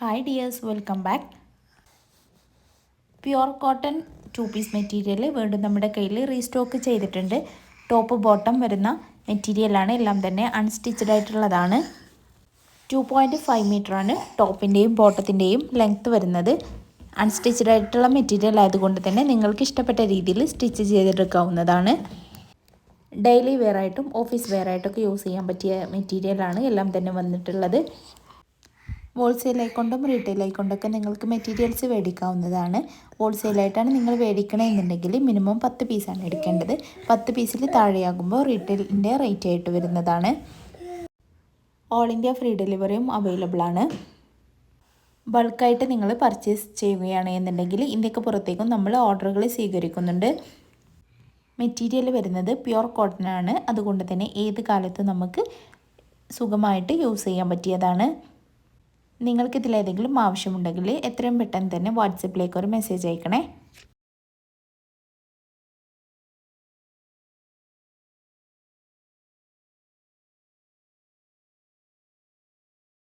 Hi dears, welcome back. Pure cotton 2 piece material വീണ്ടും നമ്മുടെ കയ്യിൽ റീസ്റ്റോക്ക് ചെയ്തിട്ടുണ്ട്. ടോപ്പ് ബോട്ടം വരുന്ന മെറ്റീരിയലാണ്, എല്ലാം തന്നെ അൺസ്റ്റിച്ചഡ് ആയിട്ടുള്ളതാണ്. 2.5 മീറ്ററാണ് ടോപ്പിൻ്റെയും ബോട്ടത്തിൻ്റെയും ലെങ്ത്ത് വരുന്നത്. അൺസ്റ്റിച്ചഡ് ആയിട്ടുള്ള മെറ്റീരിയൽ ആയതുകൊണ്ട് തന്നെ നിങ്ങൾക്ക് ഇഷ്ടപ്പെട്ട രീതിയിൽ സ്റ്റിച്ച് ചെയ്തെടുക്കാവുന്നതാണ്. ഡെയിലി വെയർ ആയിട്ടും ഓഫീസ് വെയർ ആയിട്ടൊക്കെ യൂസ് ചെയ്യാൻ പറ്റിയ മെറ്റീരിയലാണ് എല്ലാം തന്നെ വന്നിട്ടുള്ളത്. ഹോൾസെയിലായിക്കൊണ്ടും റീറ്റെയിലായിക്കൊണ്ടൊക്കെ നിങ്ങൾക്ക് മെറ്റീരിയൽസ് മേടിക്കാവുന്നതാണ്. ഹോൾസെയിലായിട്ടാണ് നിങ്ങൾ മേടിക്കണമെന്നുണ്ടെങ്കിൽ മിനിമം 10 പീസാണ് എടുക്കേണ്ടത്. 10 പീസിൽ താഴെയാകുമ്പോൾ റീറ്റെയിലിൻ്റെ റേറ്റ് ആയിട്ട് വരുന്നതാണ്. ഓൾ ഇന്ത്യ ഫ്രീ ഡെലിവറിയും അവൈലബിൾ ആണ്. ബൾക്കായിട്ട് നിങ്ങൾ പർച്ചേസ് ചെയ്യുകയാണ് എന്നുണ്ടെങ്കിൽ ഇന്ത്യക്ക് പുറത്തേക്കും നമ്മൾ ഓർഡറുകൾ സ്വീകരിക്കുന്നുണ്ട്. മെറ്റീരിയൽ വരുന്നത് പ്യുവർ കോട്ടൺ ആണ്, അതുകൊണ്ട് തന്നെ ഏത് കാലത്തും നമുക്ക് സുഖമായിട്ട് യൂസ് ചെയ്യാൻ പറ്റിയതാണ്. നിങ്ങൾക്കിതിലേതെങ്കിലും ആവശ്യമുണ്ടെങ്കിൽ എത്രയും പെട്ടെന്ന് തന്നെ വാട്സപ്പിലേക്ക് ഒരു മെസ്സേജ് അയക്കണേ.